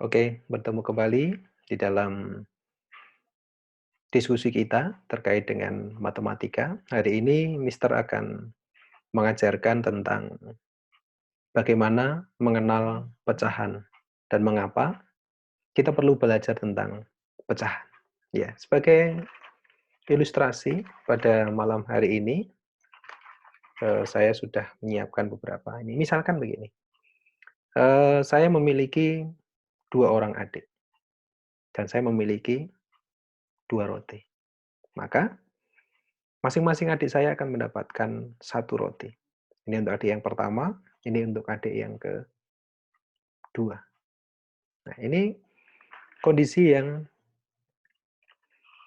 Oke, bertemu kembali di dalam diskusi kita terkait dengan matematika. Hari ini Mister akan mengajarkan tentang bagaimana mengenal pecahan dan mengapa kita perlu belajar tentang pecahan. Ya, sebagai ilustrasi pada malam hari ini, saya sudah menyiapkan beberapa ini. Misalkan begini, saya memiliki 2 orang adik dan saya memiliki 2 roti. Maka masing-masing adik saya akan mendapatkan satu roti. Ini untuk adik yang pertama, ini untuk adik yang kedua. Nah, ini kondisi yang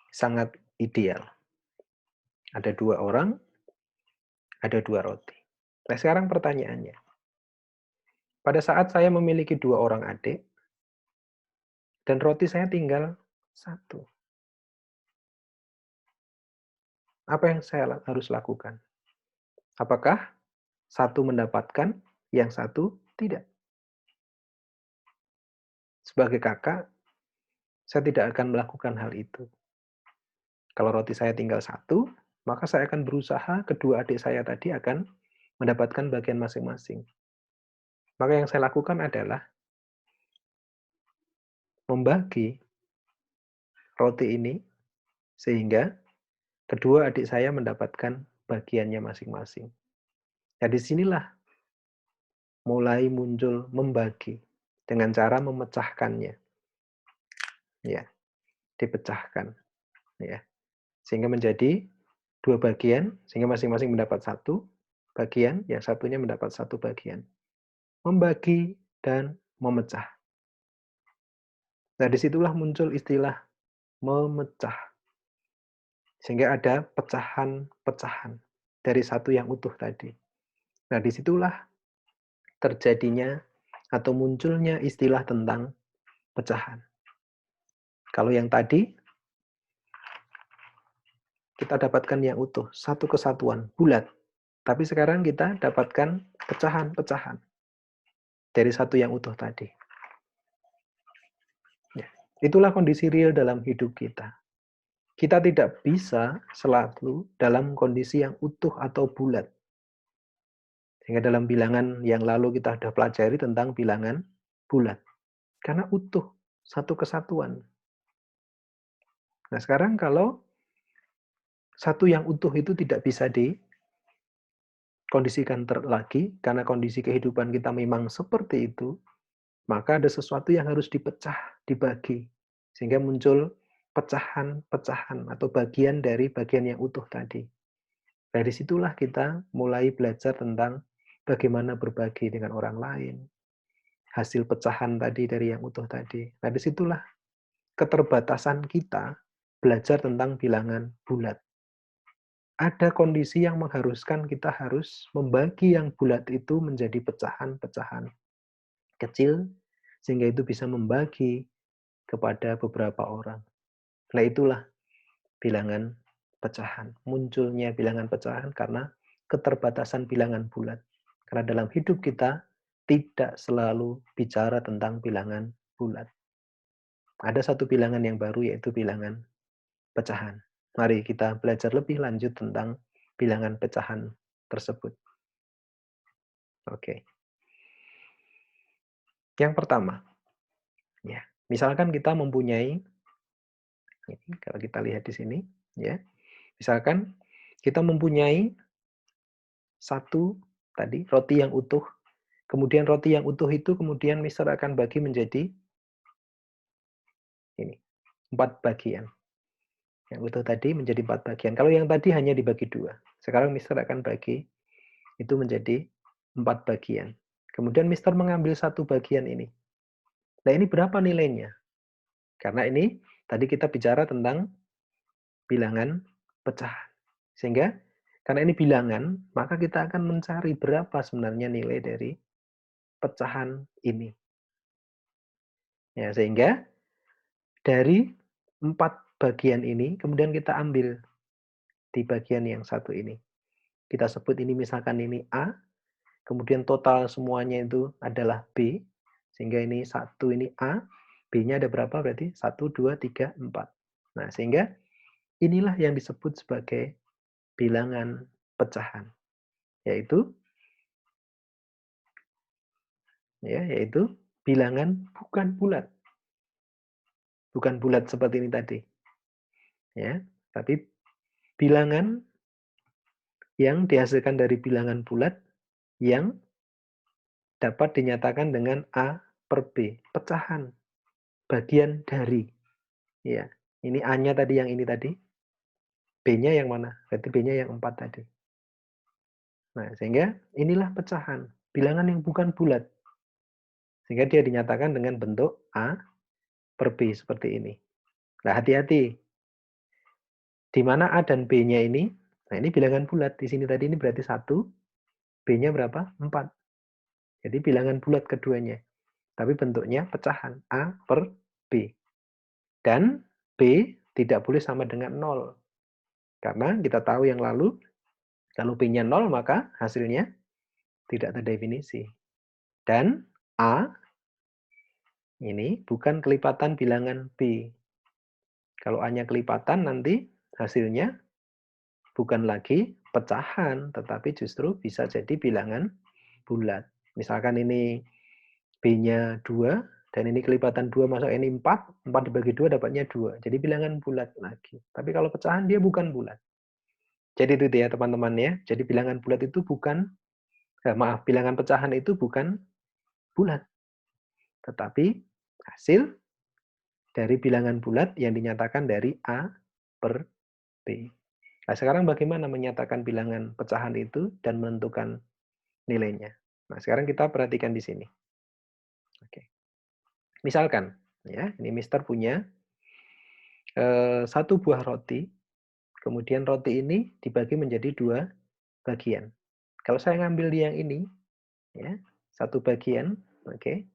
sangat ideal. Ada 2 orang, ada 2 roti. Nah, sekarang pertanyaannya, pada saat saya memiliki 2 orang adik dan roti saya tinggal satu, apa yang saya harus lakukan? Apakah satu mendapatkan, yang satu tidak? Sebagai kakak, saya tidak akan melakukan hal itu. Kalau roti saya tinggal satu, maka saya akan berusaha kedua adik saya tadi akan mendapatkan bagian masing-masing. Maka yang saya lakukan adalah membagi roti ini sehingga kedua adik saya mendapatkan bagiannya masing-masing. Nah, disinilah mulai muncul membagi dengan cara memecahkannya, ya, dipecahkan, ya, sehingga menjadi dua bagian, sehingga masing-masing mendapat satu bagian, yang satunya mendapat satu bagian. Membagi dan memecah. Nah, disitulah muncul istilah memecah. Sehingga ada pecahan-pecahan dari satu yang utuh tadi. Nah, disitulah terjadinya atau munculnya istilah tentang pecahan. Kalau yang tadi, kita dapatkan yang utuh, satu kesatuan, bulat. Tapi sekarang kita dapatkan pecahan-pecahan dari satu yang utuh tadi. Ya, itulah kondisi real dalam hidup kita. Kita tidak bisa selalu dalam kondisi yang utuh atau bulat. Sehingga dalam bilangan yang lalu kita sudah pelajari tentang bilangan bulat. Karena utuh, satu kesatuan. Nah, sekarang kalau satu yang utuh itu tidak bisa dikondisikan lagi, karena kondisi kehidupan kita memang seperti itu, maka ada sesuatu yang harus dipecah, dibagi. Sehingga muncul pecahan-pecahan atau bagian dari bagian yang utuh tadi. Dari situlah kita mulai belajar tentang bagaimana berbagi dengan orang lain. Hasil pecahan tadi dari yang utuh tadi. Nah, disitulah keterbatasan kita belajar tentang bilangan bulat. Ada kondisi yang mengharuskan kita harus membagi yang bulat itu menjadi pecahan-pecahan kecil, sehingga itu bisa membagi kepada beberapa orang. Nah, itulah bilangan pecahan. Munculnya bilangan pecahan karena keterbatasan bilangan bulat. Karena dalam hidup kita tidak selalu bicara tentang bilangan bulat. Ada satu bilangan yang baru yaitu bilangan pecahan. Mari kita belajar lebih lanjut tentang bilangan pecahan tersebut. Oke. Yang pertama, ya, misalkan kita mempunyai ini kalau kita lihat di sini, ya. Misalkan kita mempunyai satu tadi roti yang utuh, kemudian roti yang utuh itu kemudian Mister akan bagi menjadi ini, 4 bagian. Yang utuh tadi menjadi 4 bagian. Kalau yang tadi hanya dibagi 2. Sekarang Mister akan bagi itu menjadi 4 bagian. Kemudian Mister mengambil satu bagian ini. Nah, ini berapa nilainya? Karena ini tadi kita bicara tentang bilangan pecahan. Sehingga karena ini bilangan, maka kita akan mencari berapa sebenarnya nilai dari pecahan ini. Ya, sehingga dari 4 bagian ini kemudian kita ambil di bagian yang satu ini. Kita sebut ini misalkan ini A, kemudian total semuanya itu adalah B, sehingga ini satu ini A, B-nya ada berapa berarti? 1, 2, 3, 4. Nah, sehingga inilah yang disebut sebagai bilangan pecahan, yaitu yaitu bilangan bukan bulat. Bukan bulat seperti ini tadi, ya, tapi bilangan yang dihasilkan dari bilangan bulat yang dapat dinyatakan dengan A per B, pecahan, bagian dari. Ya, ini A-nya tadi yang ini tadi, B-nya yang mana? Berarti B-nya yang 4 tadi. Nah, sehingga inilah pecahan, bilangan yang bukan bulat. Sehingga dia dinyatakan dengan bentuk A per B seperti ini. Nah, hati-hati. Di mana A dan B-nya ini, nah ini bilangan bulat. Di sini tadi ini berarti 1, B-nya berapa? 4. Jadi bilangan bulat keduanya. Tapi bentuknya pecahan, A per B. Dan B tidak boleh sama dengan 0. Karena kita tahu yang lalu, kalau B-nya 0 maka hasilnya tidak terdefinisi. Dan A ini bukan kelipatan bilangan B. Kalau A-nya kelipatan nanti hasilnya bukan lagi pecahan, tetapi justru bisa jadi bilangan bulat. Misalkan ini B-nya 2, dan ini kelipatan 2 masuk ini 4, 4 dibagi 2 dapatnya 2. Jadi bilangan bulat lagi. Tapi kalau pecahan dia bukan bulat. Jadi itu ya teman-teman ya. Jadi bilangan bulat itu bukan, bilangan pecahan itu bukan bulat. Tetapi hasil dari bilangan bulat yang dinyatakan dari A per B. Nah, sekarang bagaimana menyatakan bilangan pecahan itu dan menentukan nilainya? Nah, sekarang kita perhatikan di sini. Oke. Misalkan, ya, ini Mister punya satu buah roti, kemudian roti ini dibagi menjadi 2 bagian. Kalau saya ngambil yang ini, ya, satu bagian, oke,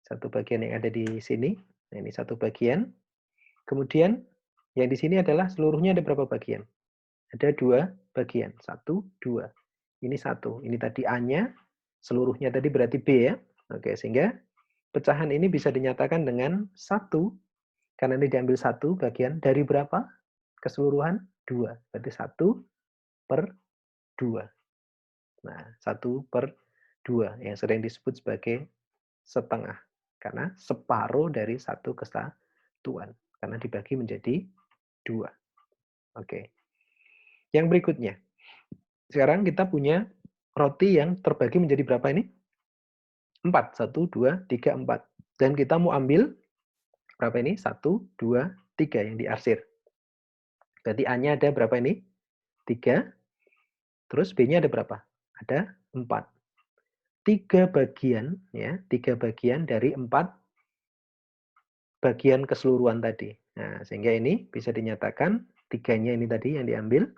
satu bagian yang ada di sini, nah ini satu bagian, kemudian yang di sini adalah seluruhnya ada berapa bagian? Ada 2 bagian, 1, 2. Ini 1, ini tadi A-nya, seluruhnya tadi berarti B ya. Oke, sehingga pecahan ini bisa dinyatakan dengan 1, karena ini diambil 1 bagian, dari berapa? Keseluruhan 2, berarti 1 per 2. Nah, 1 per 2 yang sering disebut sebagai setengah. Karena separuh dari satu kesatuan. Karena dibagi menjadi 2. Oke. Yang berikutnya. Sekarang kita punya roti yang terbagi menjadi berapa ini? 4. 1, 2, 3, 4. Dan kita mau ambil berapa ini? 1, 2, 3 yang diarsir. Berarti A-nya ada berapa ini? 3. Terus B-nya ada berapa? Ada 4. 3 bagian, ya, 3 bagian dari 4 bagian keseluruhan tadi. Nah, sehingga ini bisa dinyatakan 3-nya ini tadi yang diambil,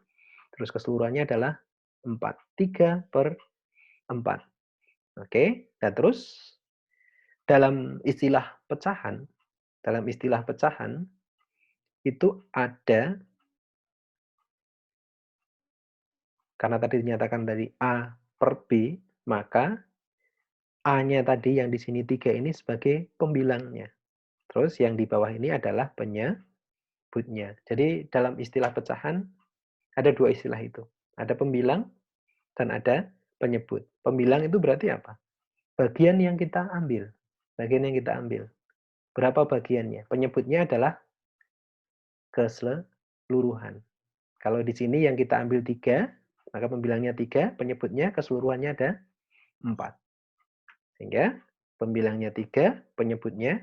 terus keseluruhannya adalah 4. 3 per 4. Oke, nah terus dalam istilah pecahan itu ada, karena tadi dinyatakan dari A per B, maka A-nya tadi yang di sini 3 ini sebagai pembilangnya. Terus yang di bawah ini adalah penyebutnya. Jadi dalam istilah pecahan ada 2 istilah itu. Ada pembilang dan ada penyebut. Pembilang itu berarti apa? Bagian yang kita ambil. Bagian yang kita ambil. Berapa bagiannya? Penyebutnya adalah keseluruhan. Kalau di sini yang kita ambil 3, maka pembilangnya 3, penyebutnya keseluruhannya ada 4. Sehingga pembilangnya 3, penyebutnya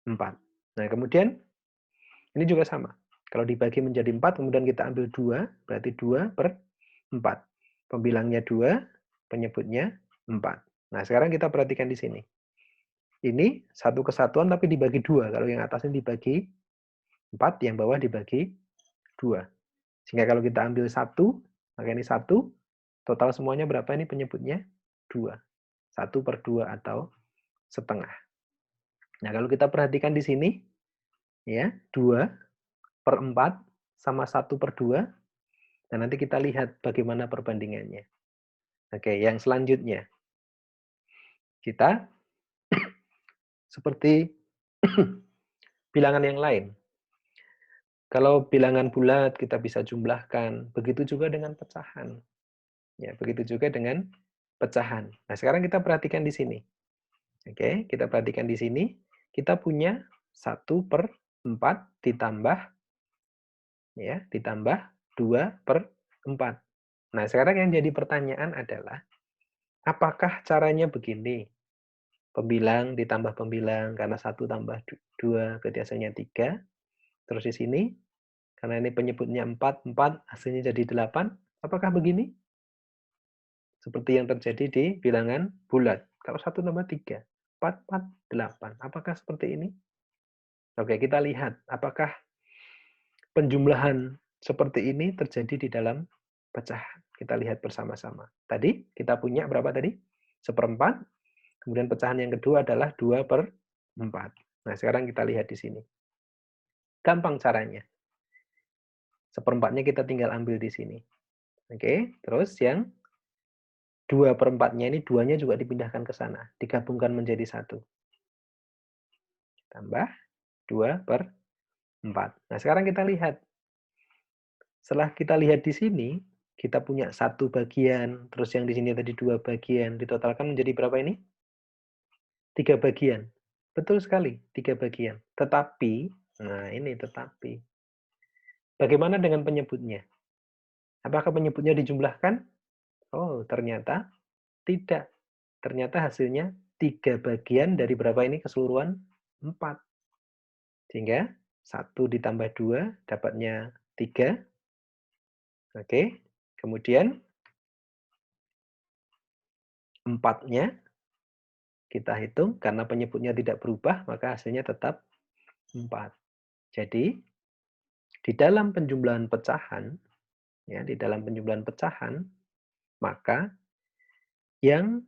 4. Nah, kemudian ini juga sama. Kalau dibagi menjadi 4, kemudian kita ambil 2, berarti 2 per 4. Pembilangnya 2, penyebutnya 4. Nah, sekarang kita perhatikan di sini. Ini satu kesatuan tapi dibagi 2. Kalau yang atas ini dibagi 4, yang bawah dibagi 2. Sehingga kalau kita ambil 1, maka ini 1, total semuanya berapa ini penyebutnya? 2. 1 per 2 atau setengah. Nah, kalau kita perhatikan di sini, ya, 2 per 4 sama 1 per 2. Dan nanti kita lihat bagaimana perbandingannya. Oke, yang selanjutnya. Kita seperti bilangan yang lain. Kalau bilangan bulat kita bisa jumlahkan, begitu juga dengan pecahan. Ya, begitu juga dengan pecahan. Nah, sekarang kita perhatikan di sini. Oke, kita perhatikan di sini. Kita punya 1/4 ditambah ya, ditambah 2/4. Nah, sekarang yang jadi pertanyaan adalah apakah caranya begini? Pembilang ditambah pembilang karena 1 tambah 2 berarti hasilnya 3. Terus di sini karena ini penyebutnya 4, 4 hasilnya jadi 8. Apakah begini? Seperti yang terjadi di bilangan bulat. Kalau 1 tambah 3, 4, 4, 8. Apakah seperti ini? Oke, kita lihat apakah penjumlahan seperti ini terjadi di dalam pecahan. Kita lihat bersama-sama. Tadi kita punya berapa tadi? 1/4. Kemudian pecahan yang kedua adalah 2/4. Nah, sekarang kita lihat di sini. Gampang caranya. 1/4-nya kita tinggal ambil di sini. Oke, terus yang 2/4-nya ini, 2-nya juga dipindahkan ke sana. Digabungkan menjadi 1. Tambah 2/4. Nah, sekarang kita lihat. Setelah kita lihat di sini, kita punya 1 bagian, terus yang di sini tadi 2 bagian, ditotalkan menjadi berapa ini? 3 bagian. Betul sekali, 3 bagian. Tetapi, nah ini tetapi. Bagaimana dengan penyebutnya? Apakah penyebutnya dijumlahkan? Oh, ternyata tidak. Ternyata hasilnya 3 bagian dari berapa ini keseluruhan? 4. Sehingga 1 ditambah 2 dapatnya 3. Oke. Kemudian 4-nya kita hitung karena penyebutnya tidak berubah, maka hasilnya tetap 4. Jadi, di dalam penjumlahan pecahan, ya, di dalam penjumlahan pecahan, maka yang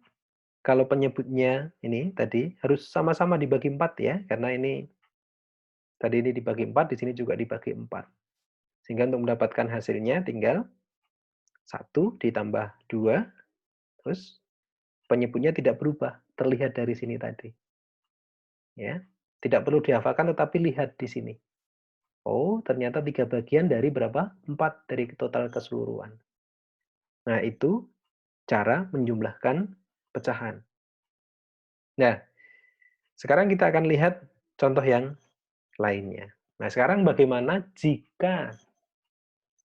kalau penyebutnya ini tadi harus sama-sama dibagi 4 ya, karena ini tadi ini dibagi 4, di sini juga dibagi 4. Sehingga untuk mendapatkan hasilnya tinggal 1 ditambah 2, terus penyebutnya tidak berubah, terlihat dari sini tadi. Ya, tidak perlu dihafalkan tetapi lihat di sini. Oh, ternyata 3 bagian dari berapa? 4 dari total keseluruhan. Nah, itu cara menjumlahkan pecahan. Nah, sekarang kita akan lihat contoh yang lainnya. Nah, sekarang bagaimana jika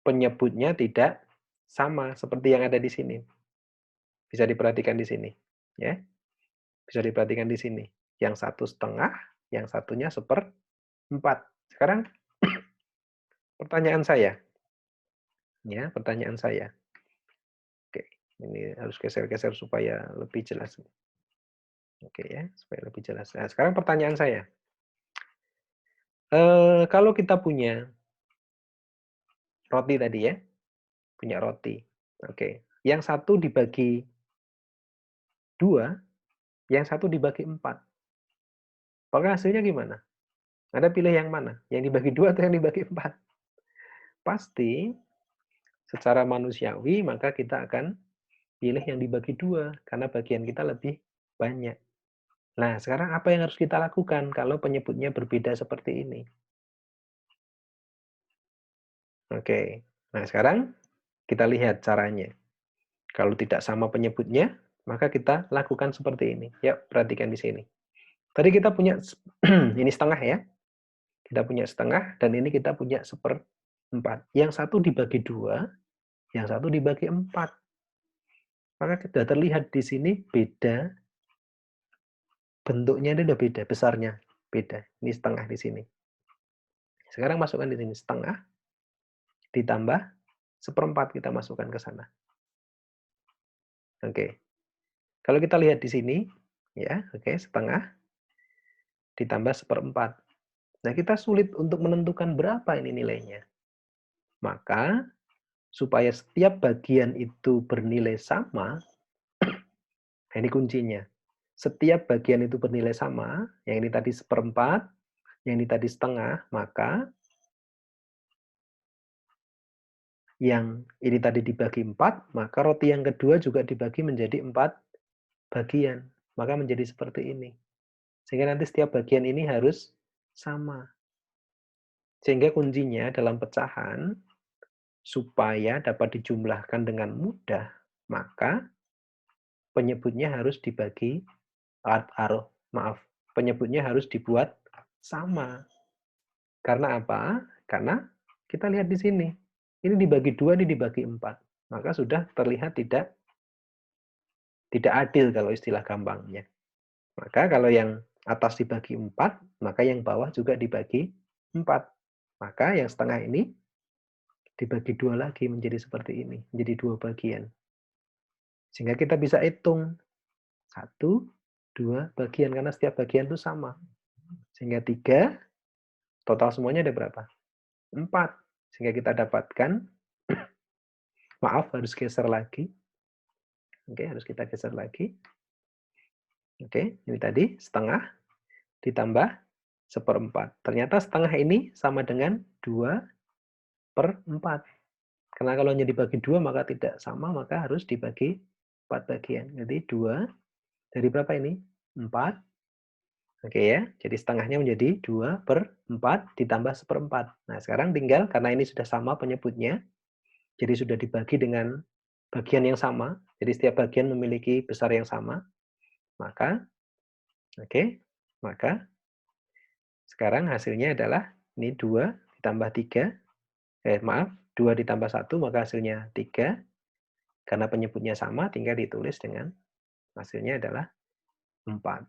penyebutnya tidak sama seperti yang ada di sini? Bisa diperhatikan di sini, ya. Bisa diperhatikan di sini. Yang 1/2, yang satunya 1/4. Sekarang pertanyaan saya, ya, pertanyaan saya. Oke, ini harus geser-geser supaya lebih jelas. Oke ya, supaya lebih jelas. Nah, sekarang pertanyaan saya, kalau kita punya roti tadi ya, punya roti. Oke, yang satu dibagi 2, yang satu dibagi 4. Maka hasilnya gimana? Anda pilih yang mana? Yang dibagi 2 atau yang dibagi 4? Pasti secara manusiawi maka kita akan pilih yang dibagi 2 karena bagian kita lebih banyak. Nah, sekarang apa yang harus kita lakukan kalau penyebutnya berbeda seperti ini? Oke. Nah, sekarang kita lihat caranya. Kalau tidak sama penyebutnya, maka kita lakukan seperti ini. Ya, perhatikan di sini. Tadi kita punya ini setengah ya. Kita punya setengah dan ini kita punya 1/4. Yang satu dibagi 2, yang satu dibagi 4. Maka sudah terlihat di sini beda, bentuknya ini udah beda, besarnya beda. Ini setengah di sini. Sekarang masukkan di sini setengah ditambah 1/4 kita masukkan ke sana. Oke. Kalau kita lihat di sini, ya, oke, setengah ditambah 1/4. Nah, kita sulit untuk menentukan berapa ini nilainya. Maka, supaya setiap bagian itu bernilai sama, nah ini kuncinya. Setiap bagian itu bernilai sama, yang ini tadi 1/4, yang ini tadi setengah, maka yang ini tadi dibagi 4, maka roti yang kedua juga dibagi menjadi 4 bagian. Maka menjadi seperti ini. Sehingga nanti setiap bagian ini harus sama. Sehingga kuncinya dalam pecahan, supaya dapat dijumlahkan dengan mudah, maka penyebutnya harus dibagi maaf, penyebutnya harus dibuat sama. Karena apa? Karena kita lihat di sini, ini dibagi 2, ini dibagi 4. Maka sudah terlihat tidak adil kalau istilah gampangnya. Maka kalau yang atas dibagi 4, maka yang bawah juga dibagi 4. Maka yang setengah ini dibagi 2 lagi menjadi seperti ini, menjadi 2 bagian. Sehingga kita bisa hitung 1, 2 bagian, karena setiap bagian itu sama. Sehingga 3, total semuanya ada berapa? 4. Sehingga kita dapatkan, maaf harus geser lagi. Oke, harus kita geser lagi. Oke, ini tadi setengah ditambah 1/4. Ternyata setengah ini sama dengan 2/4. Karena kalau hanya dibagi 2 maka tidak sama, maka harus dibagi 4 bagian. Jadi 2 dari berapa ini? 4. Oke ya, jadi setengahnya menjadi 2/4 ditambah 1/4. Nah, sekarang tinggal karena ini sudah sama penyebutnya, jadi sudah dibagi dengan bagian yang sama, jadi setiap bagian memiliki besar yang sama, maka oke, maka sekarang hasilnya adalah ini 2 ditambah 3, maaf, 2 ditambah 1 maka hasilnya 3, karena penyebutnya sama tinggal ditulis dengan hasilnya adalah 4.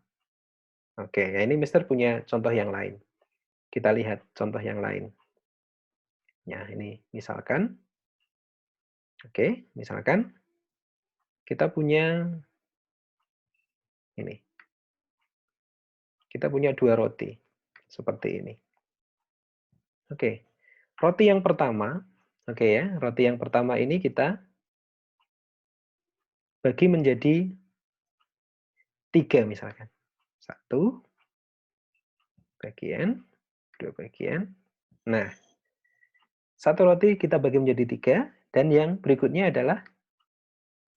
Oke, ya ini Mister punya contoh yang lain. Kita lihat contoh yang lain. Ya, ini misalkan, oke, misalkan kita punya ini, kita punya 2 roti, seperti ini. Oke, roti yang pertama, oke ya, roti yang pertama ini kita bagi menjadi 3 misalkan. 1 bagian, 2 bagian. Nah, satu roti kita bagi menjadi 3, dan yang berikutnya adalah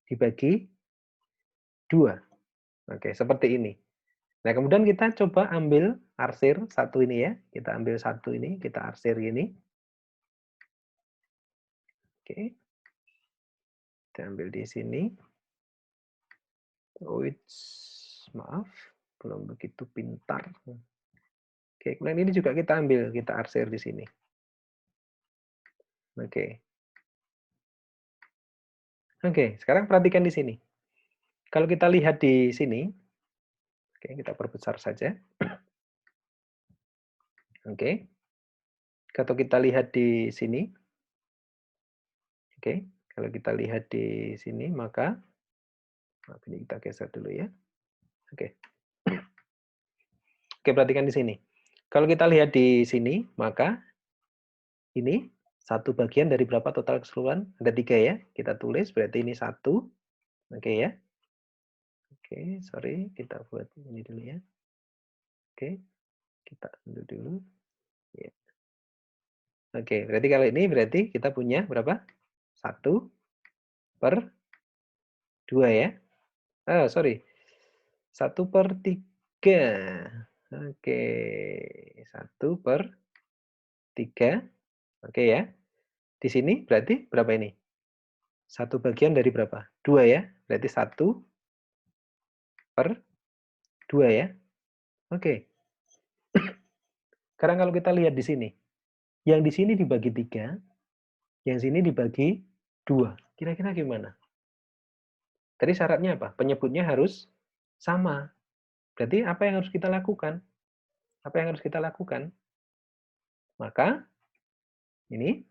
dibagi 2. Oke, seperti ini. Nah, kemudian kita coba ambil arsir satu ini ya. Kita ambil satu ini, kita arsir ini. Oke, kita ambil di sini. Wits, maaf, belum begitu pintar. Oke, kemudian ini juga kita ambil, kita arsir di sini. Oke. Oke, sekarang perhatikan di sini. Kalau kita lihat di sini, oke, kita perbesar saja. Oke. Kalau kita lihat di sini, oke, kalau kita lihat di sini, maka maaf, ini kita geser dulu ya. Oke. Oke, perhatikan di sini. Kalau kita lihat di sini, maka ini satu bagian dari berapa total keseluruhan? Ada 3 ya. Kita tulis, berarti ini 1. Oke ya. Oke, sorry, kita buat ini dulu ya. Oke, kita undo dulu. Ya. Oke, berarti kalau ini berarti kita punya berapa? 1/2 ya. Oh, sorry. 1/3. Oke, 1/3. Oke ya. Di sini berarti berapa ini? Satu bagian dari berapa? 2 ya. Berarti 1/2 ya. Oke. Sekarang kalau kita lihat di sini. Yang di sini dibagi 3, yang sini dibagi 2. Kira-kira gimana? Tadi syaratnya apa? Penyebutnya harus sama. Berarti apa yang harus kita lakukan? Apa yang harus kita lakukan? Maka ini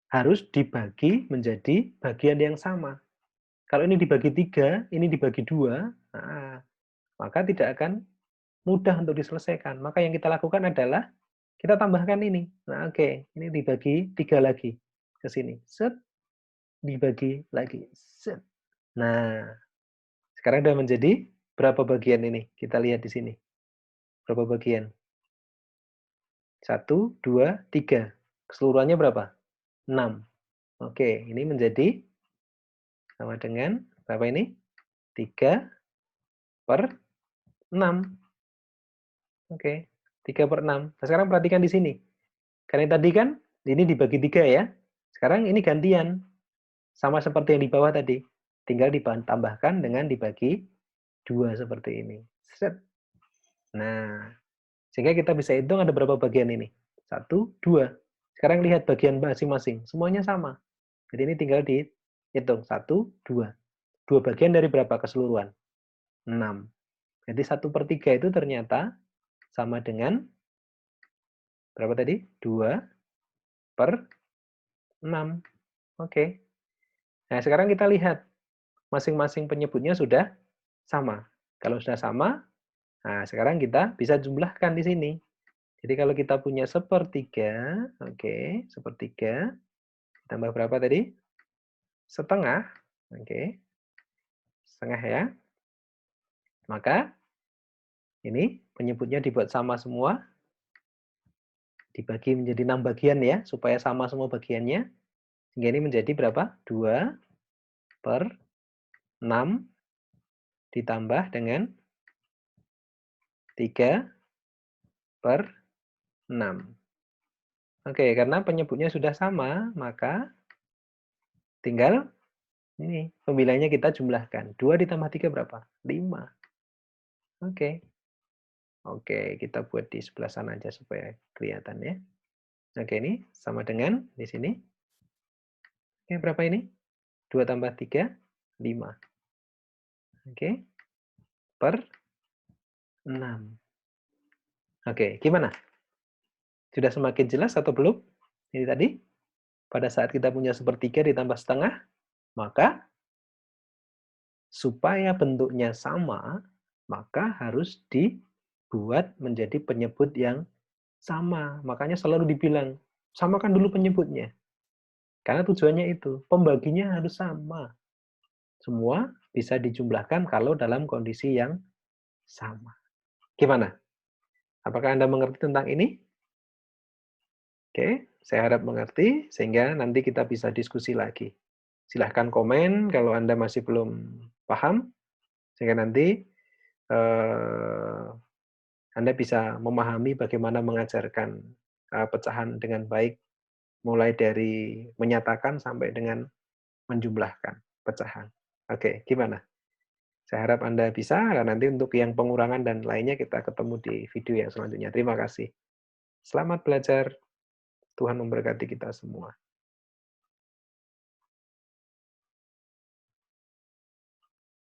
harus dibagi menjadi bagian yang sama. Kalau ini dibagi 3, ini dibagi 2, nah, maka tidak akan mudah untuk diselesaikan. Maka yang kita lakukan adalah kita tambahkan ini. Nah, oke, ini dibagi 3 lagi ke sini. Set, dibagi lagi. Set. Nah, sekarang sudah menjadi berapa bagian ini? Kita lihat di sini. Berapa bagian? 1, 2, 3. Keseluruhannya berapa? 6. Oke, ini menjadi sama dengan berapa ini? 3/6. Oke. 3/6. Nah, sekarang perhatikan di sini. Karena tadi kan ini dibagi 3 ya. Sekarang ini gantian. Sama seperti yang di bawah tadi. Tinggal ditambahkan dengan dibagi 2 seperti ini. Set. Nah, sehingga kita bisa hitung ada berapa bagian ini. 1, 2. Sekarang lihat bagian masing-masing. Semuanya sama. Jadi ini tinggal dihitung. 1, 2. 2 bagian dari berapa keseluruhan? 6. Jadi 1/3 itu ternyata sama dengan berapa tadi? 2/6. Oke. Nah, sekarang kita lihat. Masing-masing penyebutnya sudah sama. Kalau sudah sama, nah sekarang kita bisa jumlahkan di sini. Jadi kalau kita punya 1/3, oke, 1/3, tambah berapa tadi? Setengah, oke, setengah ya. Maka ini penyebutnya dibuat sama semua, dibagi menjadi 6 bagian ya, supaya sama semua bagiannya. Sehingga ini menjadi berapa? 2/6 ditambah dengan 3/6. Oke, karena penyebutnya sudah sama, maka tinggal ini pembilahnya kita jumlahkan. 2 ditambah 3 berapa? 5. Oke. Oke, kita buat di sebelah sana aja supaya kelihatan ya. Oke, ini sama dengan di sini. Oke, berapa ini? 2 tambah 3, 5. Oke, per 6. Oke, gimana? Sudah semakin jelas atau belum? Ini tadi, pada saat kita punya 1/3 ditambah setengah, maka supaya bentuknya sama, maka harus dibuat menjadi penyebut yang sama. Makanya selalu dibilang, samakan dulu penyebutnya. Karena tujuannya itu, pembaginya harus sama. Semua bisa dijumlahkan kalau dalam kondisi yang sama. Gimana? Apakah Anda mengerti tentang ini? Oke, saya harap mengerti, sehingga nanti kita bisa diskusi lagi. Silahkan komen kalau Anda masih belum paham, sehingga nanti eh, Anda bisa memahami bagaimana mengajarkan pecahan dengan baik, mulai dari menyatakan sampai dengan menjumlahkan pecahan. Oke, gimana? Saya harap Anda bisa, dan nanti untuk yang pengurangan dan lainnya kita ketemu di video yang selanjutnya. Terima kasih. Selamat belajar. Tuhan memberkati kita semua.